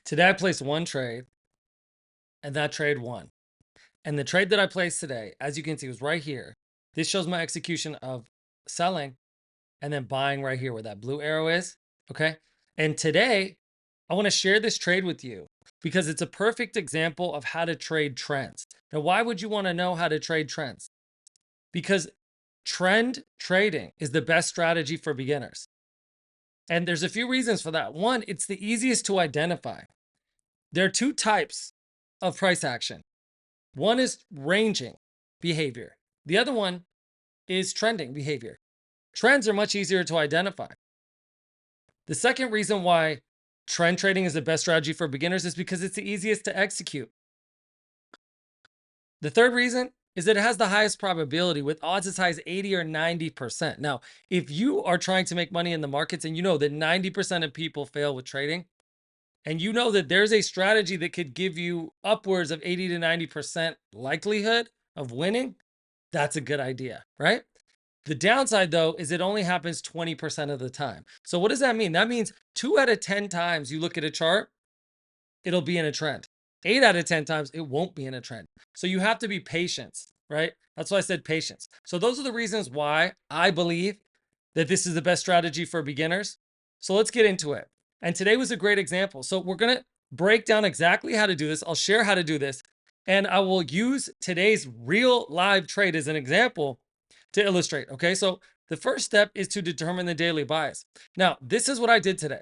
Today I placed one trade and that trade won. And the trade that I placed today, as you can see, was right here. This shows my execution of selling and then buying right here where that blue arrow is. Okay. And today I want to share this trade with you because it's a perfect example of how to trade trends. Now, why would you want to know how to trade trends? Because trend trading is the best strategy for beginners. And there's a few reasons for that. One, it's the easiest to identify. There are two types of price action. One is ranging behavior. The other one is trending behavior. Trends are much easier to identify. The second reason why trend trading is the best strategy for beginners is because it's the easiest to execute. The third reason is that it has the highest probability with odds as high as 80 or 90%. Now, if you are trying to make money in the markets and you know that 90% of people fail with trading, and you know that there's a strategy that could give you upwards of 80 to 90% likelihood of winning, that's a good idea, right? The downside, though, is it only happens 20% of the time. So what does that mean? That means 2 out of 10 times you look at a chart, it'll be in a trend. 8 out of 10 times, it won't be in a trend. So you have to be patient, right? That's why I said patience. So those are the reasons why I believe that this is the best strategy for beginners. So let's get into it. And today was a great example. So we're going to break down exactly how to do this. I'll share how to do this. And I will use today's real live trade as an example to illustrate. Okay. So the first step is to determine the daily bias. Now, this is what I did today.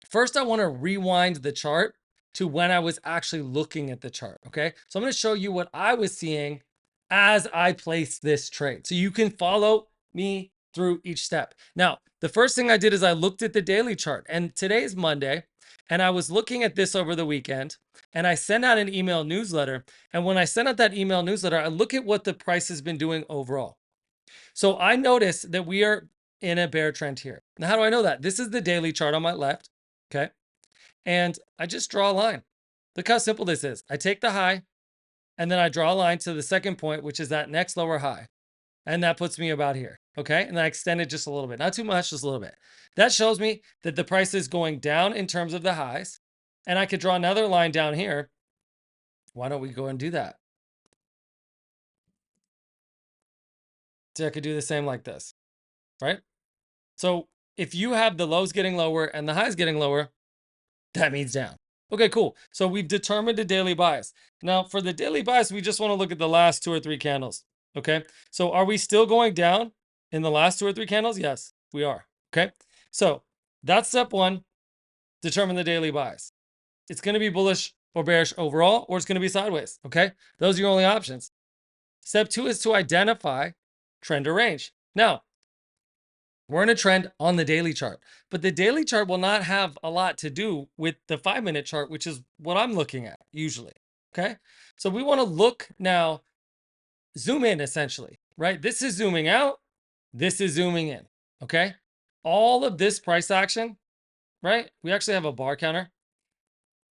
First, I want to rewind the chart to when I was actually looking at the chart. Okay. So I'm going to show you what I was seeing as I placed this trade. So you can follow me through each step. Now, the first thing I did is I looked at the daily chart, and today is Monday, and I was looking at this over the weekend, and I sent out an email newsletter. And when I sent out that email newsletter, I look at what the price has been doing overall. So I noticed that we are in a bear trend here. Now, how do I know that? This is the daily chart on my left. Okay. And I just draw a line. Look how simple this is. I take the high and then I draw a line to the second point, which is that next lower high. And that puts me about here. Okay. And I extend it just a little bit, not too much, just a little bit. That shows me that the price is going down in terms of the highs. And I could draw another line down here. Why don't we go and do that? So I could do the same like this, right? So if you have the lows getting lower and the highs getting lower, that means down. Okay, cool. So we've determined a daily bias. Now for the daily bias, we just want to look at the last 2 or 3 candles. Okay. So are we still going down in the last 2 or 3 candles? Yes, we are. Okay. So that's step one, determine the daily bias. It's going to be bullish or bearish overall, or it's going to be sideways. Okay. Those are your only options. Step two is to identify trend or range. Now, we're in a trend on the daily chart, but the daily chart will not have a lot to do with the 5-minute chart, which is what I'm looking at usually. Okay. So we want to look now, zoom in essentially, right? This is zooming out. This is zooming in. Okay. All of this price action, right? We actually have a bar counter,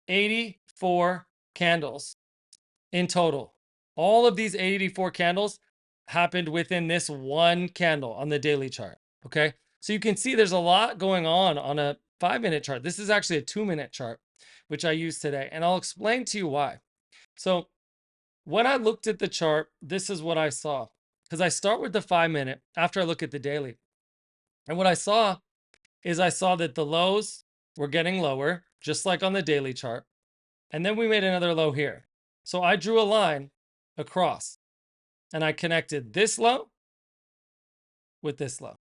84 candles in total. All of these 84 candles happened within this one candle on the daily chart. Okay. So you can see there's a lot going on a 5-minute chart. This is actually a 2-minute chart, which I used today. And I'll explain to you why. So when I looked at the chart, this is what I saw. Because I start with the 5-minute after I look at the daily. And what I saw is I saw that the lows were getting lower, just like on the daily chart. And then we made another low here. So I drew a line across and I connected this low with this low.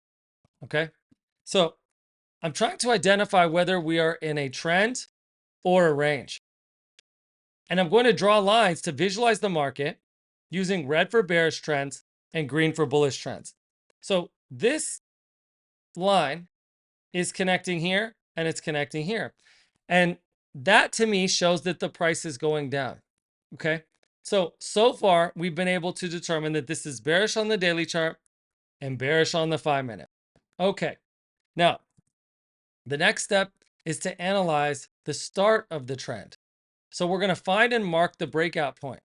Okay. So I'm trying to identify whether we are in a trend or a range. And I'm going to draw lines to visualize the market using red for bearish trends and green for bullish trends. So this line is connecting here and it's connecting here. And that to me shows that the price is going down. Okay. So far we've been able to determine that this is bearish on the daily chart and bearish on the 5-minute. Okay. Now, the next step is to analyze the start of the trend. So we're going to find and mark the breakout point.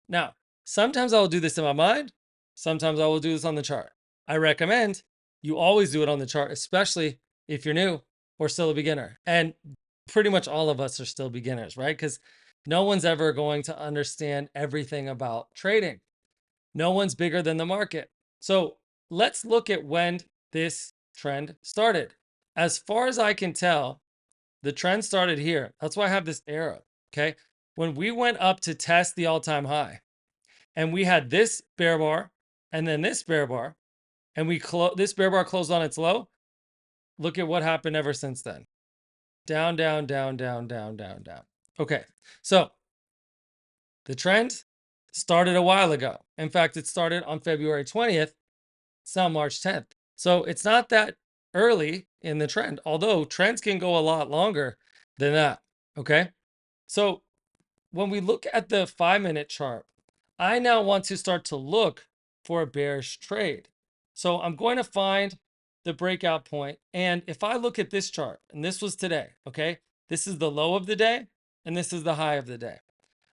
Now, sometimes I will do this in my mind. Sometimes I will do this on the chart. I recommend you always do it on the chart, especially if you're new or still a beginner. And pretty much all of us are still beginners, right? Because no one's ever going to understand everything about trading. No one's bigger than the market. So let's look at when this trend started. As far as I can tell, the trend started here. That's why I have this arrow. Okay. When we went up to test the all-time high, and we had this bear bar and then this bear bar, and this bear bar closed on its low. Look at what happened ever since then. Down, down, down, down, down, down, down. Okay. So the trend started a while ago. In fact, it started on February 20th. It's now March 10th. So it's not that early in the trend, although trends can go a lot longer than that. Okay. So when we look at the 5-minute chart, I now want to start to look for a bearish trade. So I'm going to find the breakout point. And if I look at this chart, and this was today, okay, this is the low of the day, and this is the high of the day.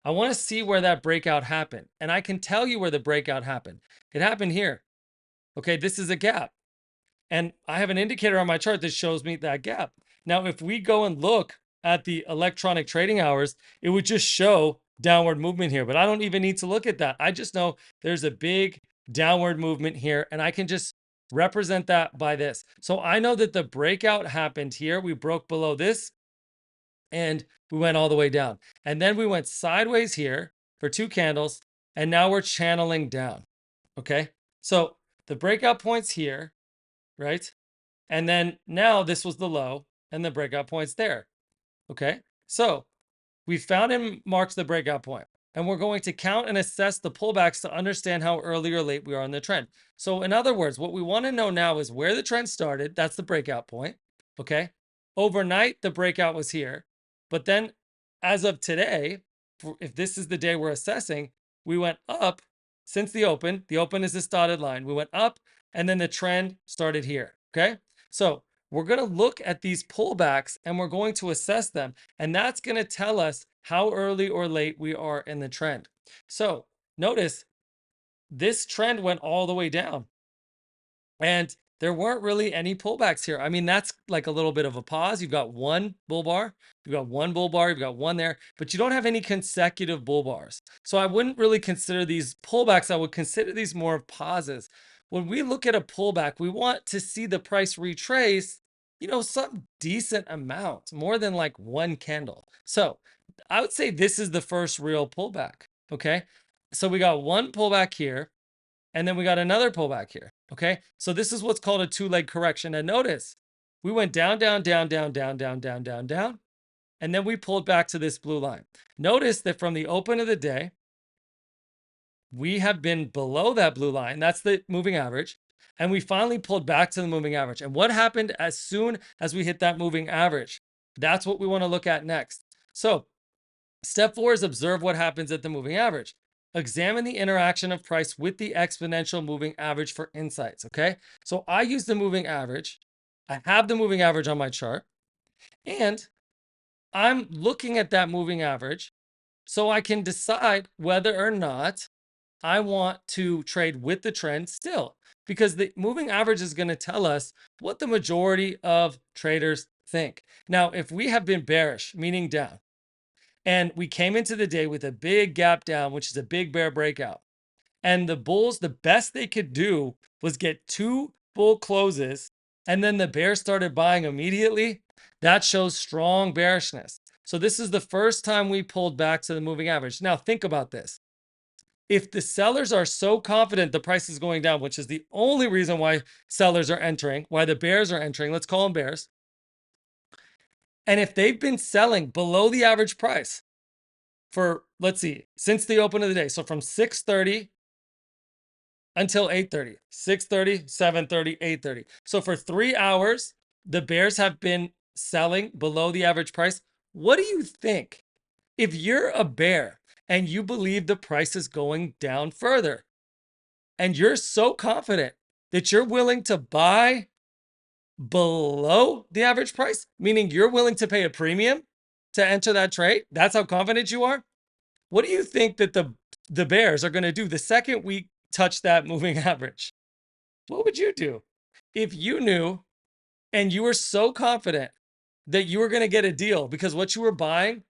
I want to see where that breakout happened. And I can tell you where the breakout happened. It happened here. Okay, this is a gap. And I have an indicator on my chart that shows me that gap. Now, if we go and look at the electronic trading hours, it would just show downward movement here, but I don't even need to look at that. I just know there's a big downward movement here, and I can just represent that by this. So I know that the breakout happened here. We broke below this and we went all the way down. And then we went sideways here for 2 candles, and now we're channeling down. Okay. So the breakout points here, right? And then now this was the low and the breakout points there. Okay. So we found and marked the breakout point, and we're going to count and assess the pullbacks to understand how early or late we are in the trend. So in other words, what we want to know now is where the trend started. That's the breakout point. Okay. Overnight, the breakout was here. But then as of today, if this is the day we're assessing, we went up since the open. The open is this dotted line. We went up, and then the trend started here. Okay. So we're going to look at these pullbacks and we're going to assess them. And that's going to tell us how early or late we are in the trend. So notice this trend went all the way down, and there weren't really any pullbacks here. I mean, that's like a little bit of a pause. You've got one bull bar, you've got one bull bar, you've got one there, but you don't have any consecutive bull bars. So I wouldn't really consider these pullbacks. I would consider these more of pauses. When we look at a pullback, we want to see the price retrace, some decent amount, more than like one candle. So I would say this is the first real pullback. Okay. So we got one pullback here, and then we got another pullback here. Okay. So this is what's called a 2-leg correction. And notice we went down, down, down, down, down, down, down, down, down. And then we pulled back to this blue line. Notice that from the open of the day, we have been below that blue line. That's the moving average. And we finally pulled back to the moving average. And what happened as soon as we hit that moving average? That's what we want to look at next. So step 4 is observe what happens at the moving average. Examine the interaction of price with the exponential moving average for insights. Okay. So I use the moving average. I have the moving average on my chart, and I'm looking at that moving average so I can decide whether or not I want to trade with the trend still, because the moving average is going to tell us what the majority of traders think. Now, if we have been bearish, meaning down, and we came into the day with a big gap down, which is a big bear breakout, and the bulls, the best they could do was get 2 bull closes, and then the bears started buying immediately, that shows strong bearishness. So this is the first time we pulled back to the moving average. Now think about this. If the sellers are so confident the price is going down, which is the only reason why sellers are entering, why the bears are entering, let's call them bears. And if they've been selling below the average price for, let's see, since the open of the day, so from 6:30 until 8:30, 6:30, 7:30, 8:30. So for 3 hours, the bears have been selling below the average price. What do you think? If you're a bear and you believe the price is going down further, and you're so confident that you're willing to buy below the average price, meaning you're willing to pay a premium to enter that trade, that's how confident you are. What do you think that the bears are going to do the second we touch that moving average? What would you do if you knew and you were so confident that you were going to get a deal because what you were buying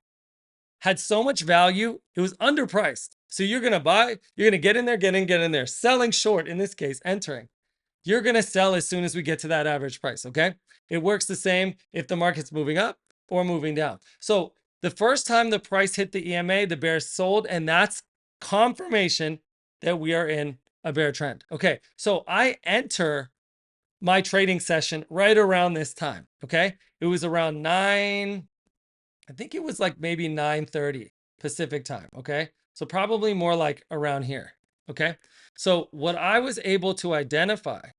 had so much value, it was underpriced. So you're going to buy, you're going to get in there, get in there, selling short in this case, entering. You're going to sell as soon as we get to that average price, okay? It works the same if the market's moving up or moving down. So the first time the price hit the EMA, the bears sold, and that's confirmation that we are in a bear trend. Okay, so I enter my trading session right around this time, okay? It was around 9, I think it was like maybe 9:30 Pacific time, okay? So probably more like around here, okay? So what I was able to identify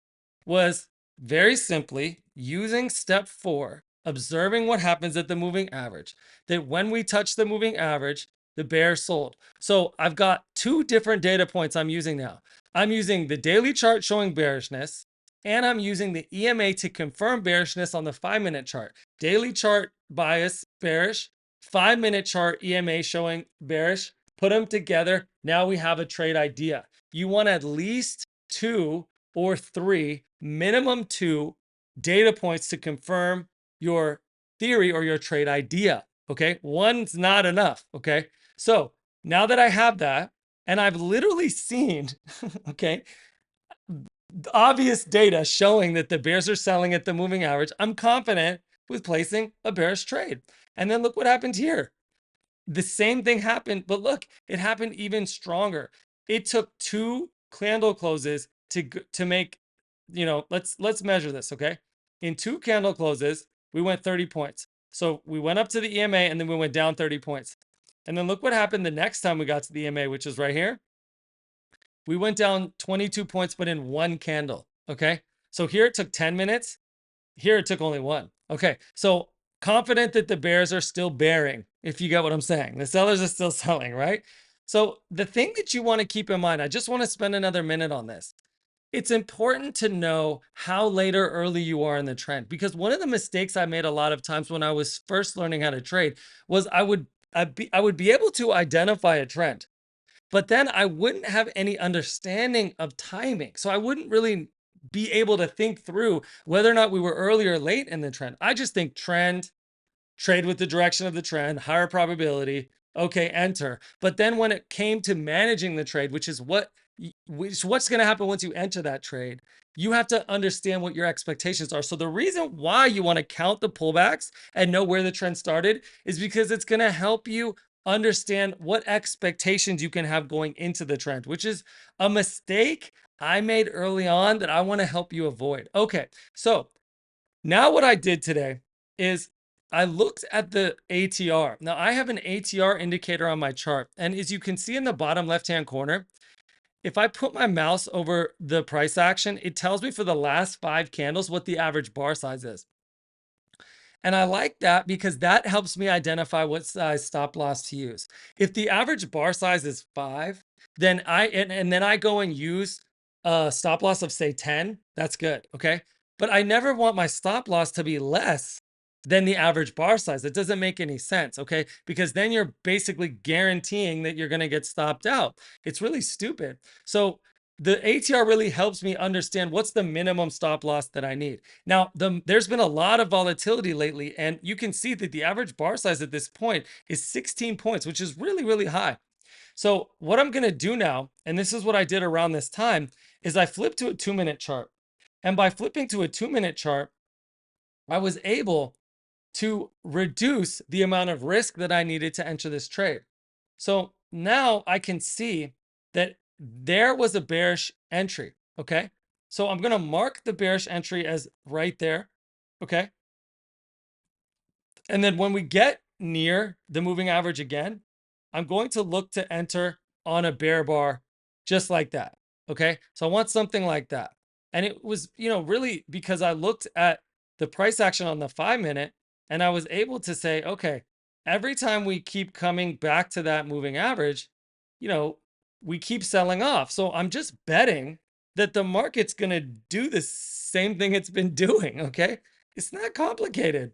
was very simply using step 4, observing what happens at the moving average, that when we touch the moving average, the bear sold. So I've got 2 different data points I'm using now. I'm using the daily chart showing bearishness, and I'm using the EMA to confirm bearishness on the 5-minute chart. Daily chart bias bearish, 5-minute chart EMA showing bearish. Put them together. Now we have a trade idea. You want at least 2 or 3, minimum 2 data points to confirm your theory or your trade idea. Okay, one's not enough. Okay, so now that I have that, and I've literally seen, okay, obvious data showing that the bears are selling at the moving average, I'm confident with placing a bearish trade. And then look what happened here. The same thing happened, but look, it happened even stronger. It took 2 candle closes to make, let's measure this, okay? In 2 candle closes, we went 30 points. So we went up to the EMA and then we went down 30 points. And then look what happened the next time we got to the EMA, which is right here. We went down 22 points, but in 1 candle, okay? So here it took 10 minutes. Here it took only 1. Okay, so confident that the bears are still bearing, if you get what I'm saying. The sellers are still selling, right? So the thing that you want to keep in mind, I just want to spend another minute on this. It's important to know how late or early you are in the trend, because one of the mistakes I made a lot of times when I was first learning how to trade was I would be able to identify a trend, but then I wouldn't have any understanding of timing. So I wouldn't really be able to think through whether or not we were early or late in the trend. I just think trend, trade with the direction of the trend, higher probability, okay, enter. But then when it came to managing the trade, which is what's going to happen once you enter that trade, you have to understand what your expectations are. So the reason why you want to count the pullbacks and know where the trend started is because it's going to help you understand what expectations you can have going into the trend, which is a mistake I made early on that I want to help you avoid. Okay, so now what I did today is I looked at the ATR. Now I have an ATR indicator on my chart. And as you can see in the bottom left-hand corner, if I put my mouse over the price action, it tells me for the last 5 candles what the average bar size is. And I like that because that helps me identify what size stop loss to use. If the average bar size is 5, then and then I go and use a stop loss of say 10, that's good, okay? But I never want my stop loss to be less than the average bar size. It doesn't make any sense, okay? Because then you're basically guaranteeing that you're going to get stopped out. It's really stupid. So the ATR really helps me understand what's the minimum stop loss that I need. Now, there's been a lot of volatility lately, and you can see that the average bar size at this point is 16 points, which is really, really high. So what I'm going to do now, and this is what I did around this time, is I flipped to a 2-minute chart. And by flipping to a 2-minute chart, I was able to reduce the amount of risk that I needed to enter this trade. So now I can see that there was a bearish entry. Okay. So I'm going to mark the bearish entry as right there. Okay. And then when we get near the moving average again, I'm going to look to enter on a bear bar just like that. Okay. So I want something like that. And it was, really because I looked at the price action on the 5-minute and I was able to say, okay, every time we keep coming back to that moving average, we keep selling off. So I'm just betting that the market's going to do the same thing it's been doing. Okay. It's not complicated.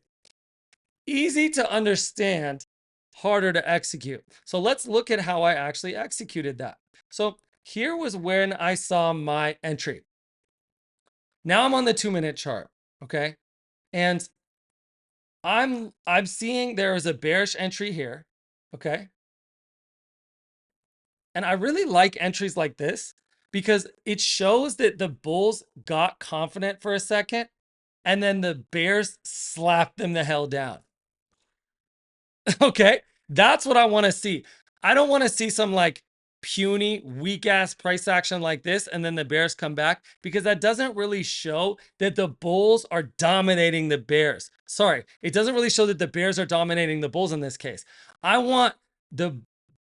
Easy to understand, harder to execute. So let's look at how I actually executed that. So here was when I saw my entry. Now I'm on the 2-minute chart, okay? And I'm seeing there is a bearish entry here. Okay. And I really like entries like this because it shows that the bulls got confident for a second and then the bears slapped them the hell down. Okay. That's what I want to see. I don't want to see some like puny, weak ass price action like this and then the bears come back, because that doesn't really show that the bulls are dominating the bears. Sorry, it doesn't really show that the bears are dominating the bulls in this case. I want the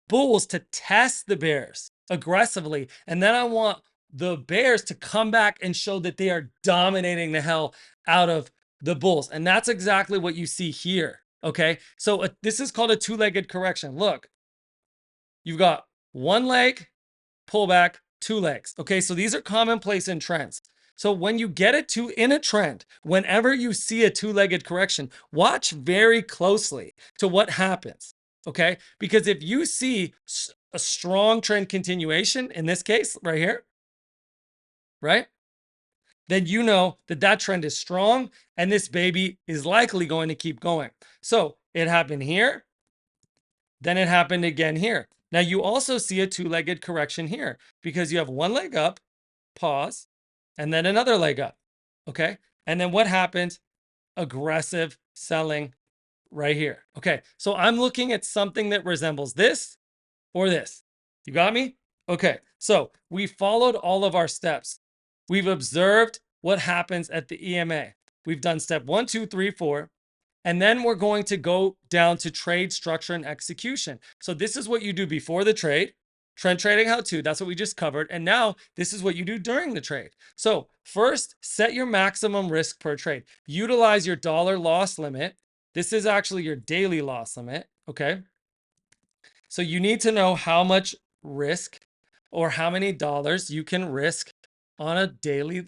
bulls to test the bears aggressively, and then I want the bears to come back and show that they are dominating the hell out of the bulls. And that's exactly what you see here. Okay, so this is called a two-legged correction. Look, you've got one leg, pullback, two legs. Okay, so these are commonplace in trends. So when you get it to in a trend, whenever you see a two-legged correction, watch very closely to what happens. Okay, because if you see a strong trend continuation, in this case right here, right, then you know that that trend is strong and this baby is likely going to keep going. So it happened here, then it happened again here. Now you also see a two-legged correction here because you have one leg up, pause, and then another leg up. Okay. And then what happens? Aggressive selling right here. Okay. So I'm looking at something that resembles this or this. You got me? Okay. So we followed all of our steps. We've observed what happens at the EMA. We've done step 1, 2, 3, 4. And then we're going to go down to trade structure and execution. So this is what you do before the trade. Trend trading how to, that's what we just covered. And now this is what you do during the trade. So first, set your maximum risk per trade. Utilize your dollar loss limit. This is actually your daily loss limit. Okay. So you need to know how much risk or how many dollars you can risk on a daily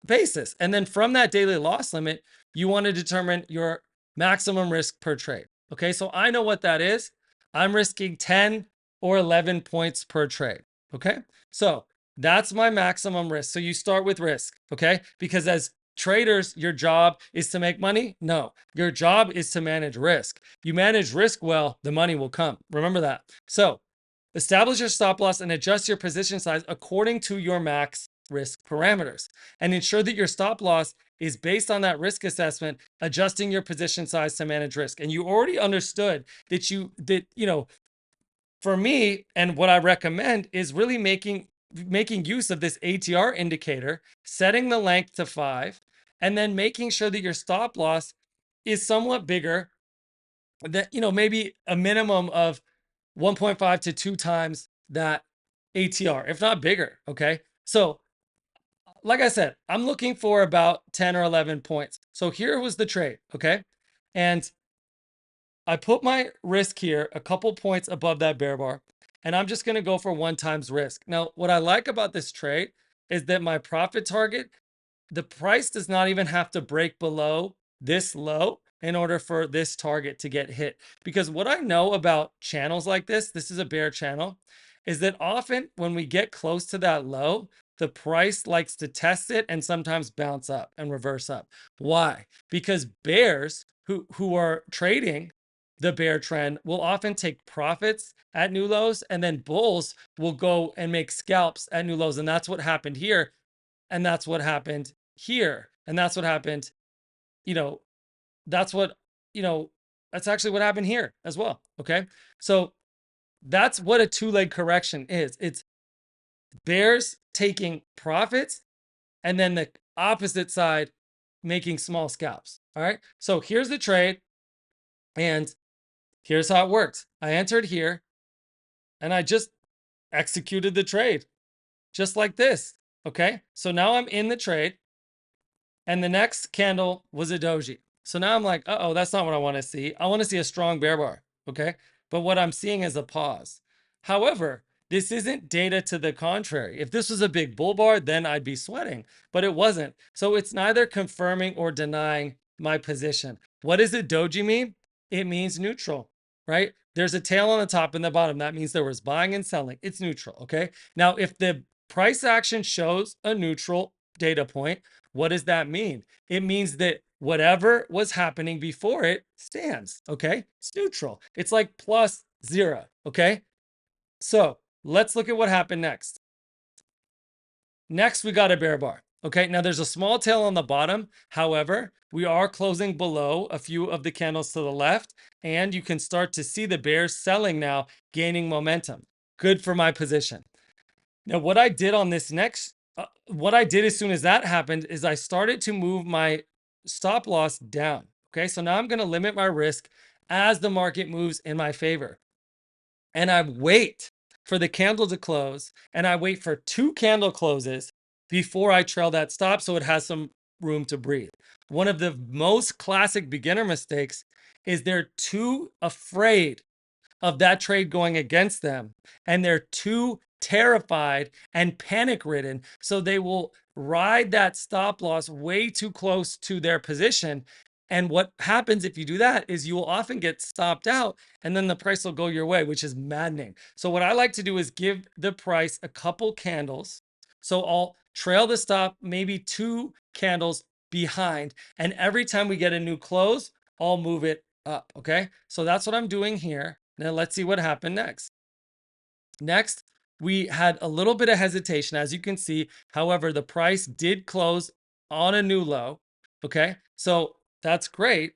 basis. And then from that daily loss limit, you want to determine your maximum risk per trade. Okay, so I know what that is. I'm risking 10 or 11 points per trade. Okay, so that's my maximum risk. So you start with risk. Okay, because as traders, your job is to make money? No, your job is to manage risk. You manage risk well, the money will come. Remember that. So establish your stop loss and adjust your position size according to your max risk parameters, and ensure that your stop loss is based on that risk assessment, adjusting your position size to manage risk. And you already understood that for me, and what I recommend is really making use of this ATR indicator, setting the length to 5, and then making sure that your stop loss is somewhat bigger, that maybe a minimum of 1.5 to 2 times that ATR, if not bigger. Okay, so like I said, I'm looking for about 10 or 11 points. So here was the trade. Okay, and I put my risk here a couple points above that bear bar, and I'm just going to go for 1 times risk. Now, what I like about this trade is that my profit target, the price does not even have to break below this low in order for this target to get hit. Because what I know about channels like this is a bear channel, is that often when we get close to that low, the price likes to test it and sometimes bounce up and reverse up. Why? Because bears who are trading the bear trend will often take profits at new lows, and then bulls will go and make scalps at new lows. And that's what happened here. And that's what happened here. And that's what happened, you know, that's what, that's actually what happened here as well. Okay. So that's what a two-leg correction is. It's bears taking profits and then the opposite side making small scalps. All right. So here's the trade. And here's how it works. I entered here and I just executed the trade just like this. Okay. So now I'm in the trade and the next candle was a doji. So now I'm like, uh-oh, that's not what I want to see. I want to see a strong bear bar. Okay. But what I'm seeing is a pause. However, this isn't data to the contrary. If this was a big bull bar, then I'd be sweating, but it wasn't. So it's neither confirming or denying my position. What does a doji mean? It means neutral, right? There's a tail on the top and the bottom. That means there was buying and selling. It's neutral. Okay. Now, if the price action shows a neutral data point, what does that mean? It means that whatever was happening before it stands. Okay. It's neutral. It's like plus 0. Okay. So let's look at what happened next. Next, we got a bear bar. Okay, now there's a small tail on the bottom. However, we are closing below a few of the candles to the left, and you can start to see the bears selling now, gaining momentum. Good for my position. Now, what I did on this what I did as soon as that happened is I started to move my stop loss down. Okay, so now I'm going to limit my risk as the market moves in my favor. And I wait for the candle to close, and I wait for 2 candle closes before I trail that stop so it has some room to breathe. One of the most classic beginner mistakes is they're too afraid of that trade going against them, and they're too terrified and panic ridden, so they will ride that stop loss way too close to their position. And what happens if you do that is you will often get stopped out, and then the price will go your way, which is maddening. So what I like to do is give the price a couple candles. So I'll trail the stop maybe 2 candles behind, and every time we get a new close, I'll move it up. Okay, so that's what I'm doing here. Now let's see what happened next. Next, we had a little bit of hesitation, as you can see. However, the price did close on a new low. Okay, so that's great.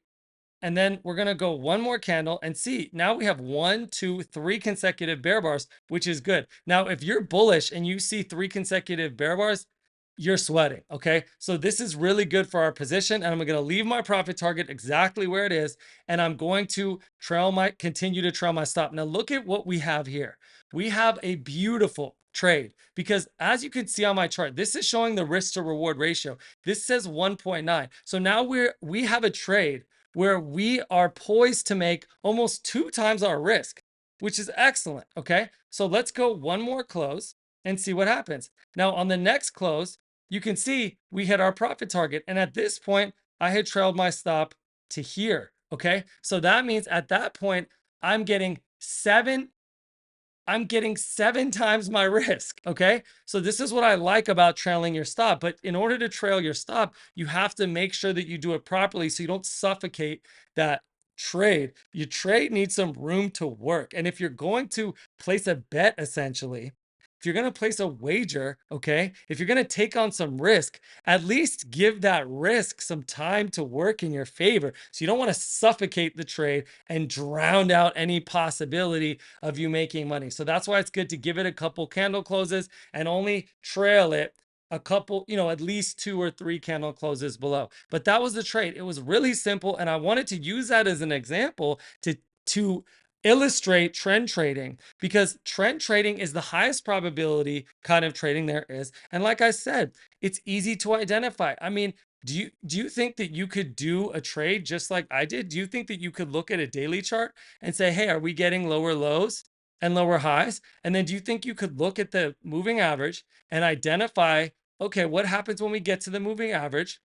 And then we're going to go one more candle and see. Now we have 1, 2, 3 consecutive bear bars, which is good. Now, if you're bullish and you see 3 consecutive bear bars, you're sweating. Okay. So this is really good for our position. And I'm going to leave my profit target exactly where it is. And I'm going to continue to trail my stop. Now look at what we have here. We have a beautiful trade because as you can see on my chart, this is showing the risk to reward ratio. This says 1.9. So now we have a trade where we are poised to make almost 2 times our risk, which is excellent. Okay. So let's go one more close and see what happens. Now on the next close, you can see we hit our profit target. And at this point, I had trailed my stop to here. Okay. So that means at that point, I'm getting 7 times my risk. Okay. So this is what I like about trailing your stop. But in order to trail your stop, you have to make sure that you do it properly so you don't suffocate that trade. Your trade needs some room to work. And if you're going to place a bet, essentially, if you're going to place a wager, okay, if you're going to take on some risk, at least give that risk some time to work in your favor. So you don't want to suffocate the trade and drown out any possibility of you making money. So that's why it's good to give it a couple candle closes and only trail it a couple, at least 2 or 3 candle closes below. But that was the trade. It was really simple. And I wanted to use that as an example to illustrate trend trading, because trend trading is the highest probability kind of trading there is. And like I said, it's easy to identify. I mean, do you think that you could do a trade just like I did? Do you think that you could look at a daily chart and say, hey, are we getting lower lows and lower highs? And then do you think you could look at the moving average and identify, okay, what happens when we get to the moving average?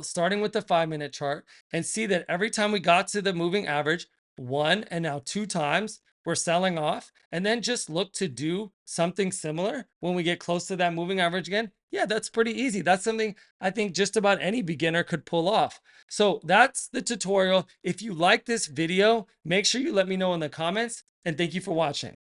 Starting with the 5-minute chart, and see that every time we got to the moving average, 1 and now 2 times, we're selling off, and then just look to do something similar when we get close to that moving average again. Yeah, that's pretty easy. That's something I think just about any beginner could pull off. So that's the tutorial. If you like this video, make sure you let me know in the comments, and thank you for watching.